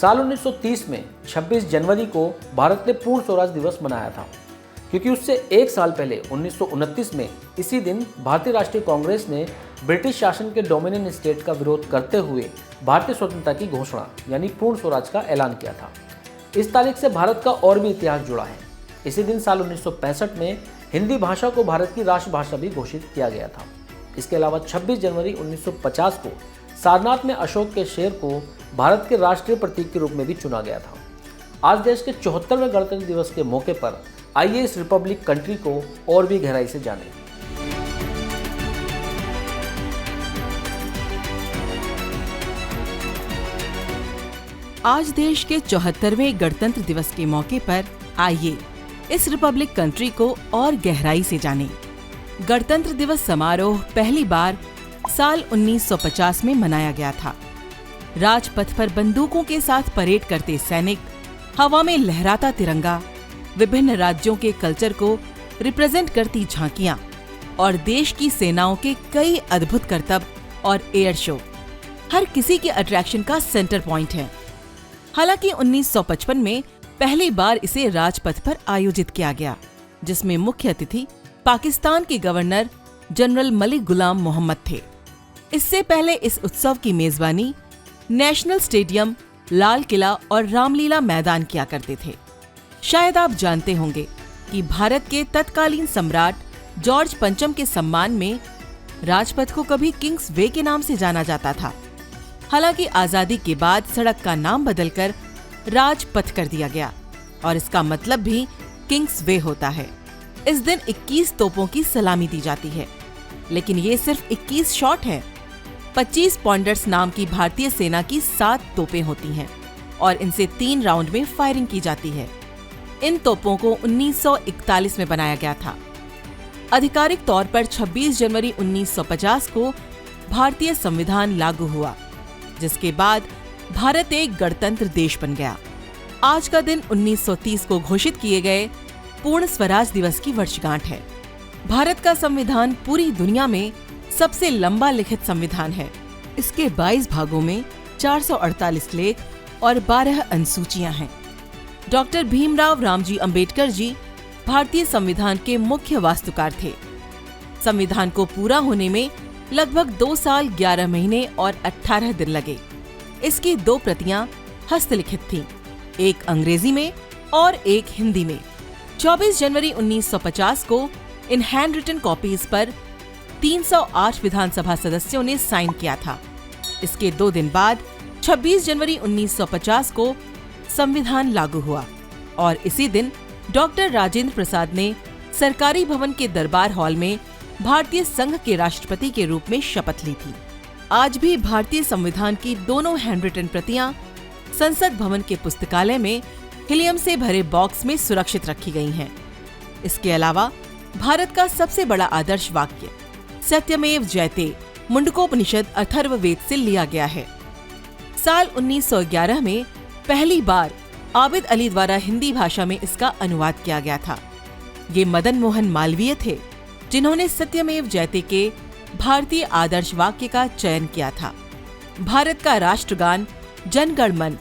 साल 1930 में 26 जनवरी को भारत ने पूर्ण स्वराज दिवस मनाया था, क्योंकि उससे एक साल पहले 1929 में इसी दिन भारतीय राष्ट्रीय कांग्रेस ने ब्रिटिश शासन के डोमिनियन स्टेट का विरोध करते हुए भारतीय स्वतंत्रता की घोषणा यानी पूर्ण स्वराज का ऐलान किया था। इस तारीख से भारत का और भी इतिहास जुड़ा है। इसी दिन साल 1965 में हिंदी भाषा को भारत की राष्ट्रभाषा भी घोषित किया गया था। इसके अलावा 26 जनवरी 1950 को सारनाथ में अशोक के शेर को भारत के राष्ट्रीय प्रतीक के रूप में भी चुना गया था। आज देश के 74वें गणतंत्र दिवस के मौके पर आइए इस रिपब्लिक कंट्री को और भी गहराई से जानें। आज देश के 74वें गणतंत्र दिवस के मौके पर आइए इस रिपब्लिक कंट्री को और गहराई से जानें। गणतंत्र दिवस समारोह पहली बार साल 1950 में मनाया गया था। राजपथ पर बंदूकों के साथ परेड करते सैनिक, हवा में लहराता तिरंगा, विभिन्न राज्यों के कल्चर को रिप्रेजेंट करती झांकियां और देश की सेनाओं के कई अद्भुत करतब और एयर शो हर किसी के अट्रैक्शन का सेंटर पॉइंट है। हालांकि 1955 में पहली बार इसे राजपथ पर आयोजित किया गया, जिसमें मुख्य अतिथि पाकिस्तान के गवर्नर जनरल मलिक गुलाम मोहम्मद थे। इससे पहले इस उत्सव की मेजबानी नेशनल स्टेडियम, लाल किला और रामलीला मैदान किया करते थे। शायद आप जानते होंगे कि भारत के तत्कालीन सम्राट जॉर्ज पंचम के सम्मान में राजपथ को कभी किंग्स वे के नाम से जाना जाता था। हालांकि आजादी के बाद सड़क का नाम बदलकर राजपथ कर दिया गया और इसका मतलब भी किंग्स वे होता है। इस दिन 21 तोपों की सलामी दी जाती है, लेकिन ये सिर्फ 21 शॉट हैं। 25 पॉइंटर्स नाम की भारतीय सेना की 7 तोपें होती हैं और इनसे 3 राउंड में फायरिंग की जाती है। इन तोपों को 1941 में बनाया गया था। आधिकारिक तौर पर 26 जनवरी 1950 को भारतीय संविधान लागू हुआ, जिसके बाद भारत एक गणतंत्र देश बन गया। आज का दिन 1930 को घोषित किए गए पूर्ण स्वराज दिवस की वर्षगांठ है। भारत का संविधान पूरी दुनिया में सबसे लंबा लिखित संविधान है। इसके 22 भागों में 448 लेख और 12 अनुसूचियां हैं। डॉक्टर भीमराव रामजी अंबेडकर जी भारतीय संविधान के मुख्य वास्तुकार थे। संविधान को पूरा होने में लगभग 2 साल 11 महीने और 18 दिन लगे। इसकी 2 प्रतियां हस्तलिखित थीं, एक अंग्रेजी में और एक हिंदी में। 24 जनवरी 1950 को इन हैंड रिटन कॉपीज पर 308 विधानसभा सदस्यों ने साइन किया था। इसके 2 दिन बाद 26 जनवरी 1950 को संविधान लागू हुआ और इसी दिन डॉक्टर राजेंद्र प्रसाद ने सरकारी भवन के दरबार हॉल में भारतीय संघ के राष्ट्रपति के रूप में शपथ ली थी। आज भी भारतीय संविधान की दोनों हैंडरिटन प्रतियां संसद भवन के पुस्तकालय में हीलियम से भरे बॉक्स में सुरक्षित रखी गई हैं। इसके अलावा भारत का सबसे बड़ा आदर्श वाक्य सत्यमेव जयते मुंडकोपनिषद अथर्ववेद से लिया गया है। साल 1911 में पहली बार आबिद अली द्वारा हिंदी भाषा में इसका अनुवाद किया गया था। ये मदन मोहन मालवीय थे जिन्होंने सत्यमेव जयते के भारतीय आदर्श वाक्य का चयन किया था। भारत का राष्ट्रगान जन गण मन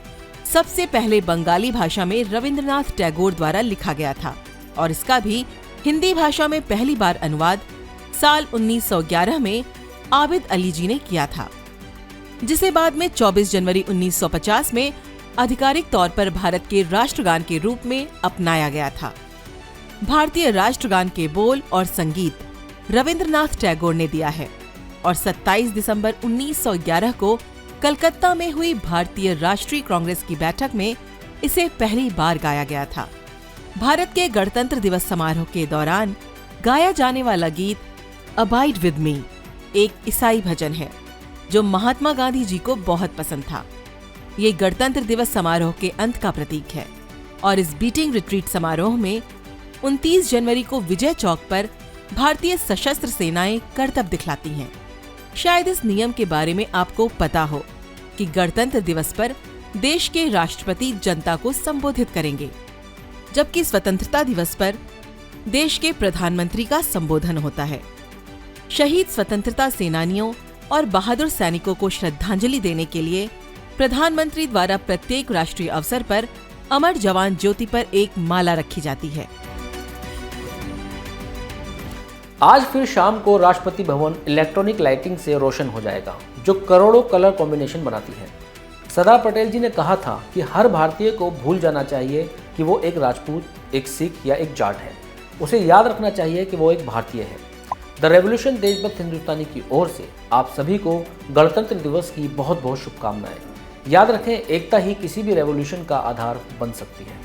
सबसे पहले बंगाली भाषा में रविंद्रनाथ टैगोर द्वारा लिखा गया था और इसका भी हिंदी भाषा में पहली बार अनुवाद साल 1911 में आबिद अली जी ने किया था, जिसे बाद में 24 जनवरी 1950 में आधिकारिक तौर पर भारत के राष्ट्रगान के रूप में अपनाया गया था। भारतीय राष्ट्रगान के बोल और संगीत रविंद्रनाथ टैगोर ने दिया है और 27 दिसंबर 1911 को कलकत्ता में हुई भारतीय राष्ट्रीय कांग्रेस की बैठक में इसे पहली बार गाया गया था। भारत के गणतंत्र दिवस समारोह के दौरान गाया जाने वाला गीत अबाइड विद मी एक ईसाई भजन है जो महात्मा गांधी जी को बहुत पसंद था। ये गणतंत्र दिवस समारोह के अंत का प्रतीक है और इस बीटिंग रिट्रीट समारोह में 29 जनवरी को विजय चौक पर भारतीय सशस्त्र सेनाएं करतब दिखलाती हैं। शायद इस नियम के बारे में आपको पता हो कि गणतंत्र दिवस पर देश के राष्ट्रपति जनता को संबोधित करेंगे, जबकि स्वतंत्रता दिवस पर देश के प्रधानमंत्री का संबोधन होता है। शहीद स्वतंत्रता सेनानियों और बहादुर सैनिकों को श्रद्धांजलि देने के लिए प्रधानमंत्री द्वारा प्रत्येक राष्ट्रीय अवसर पर अमर जवान ज्योति पर एक माला रखी जाती है। आज फिर शाम को राष्ट्रपति भवन इलेक्ट्रॉनिक लाइटिंग से रोशन हो जाएगा, जो करोड़ों कलर कॉम्बिनेशन बनाती है। सरदार पटेल जी ने कहा था कि हर भारतीय को भूल जाना चाहिए कि वो एक राजपूत, एक सिख या एक जाट है। उसे याद रखना चाहिए कि वो एक भारतीय है। द रेवोल्यूशन देशभक्त हिंदुस्तानी की ओर से आप सभी को गणतंत्र दिवस की बहुत बहुत शुभकामनाएं। याद रखें, एकता ही किसी भी रेवोल्यूशन का आधार बन सकती है।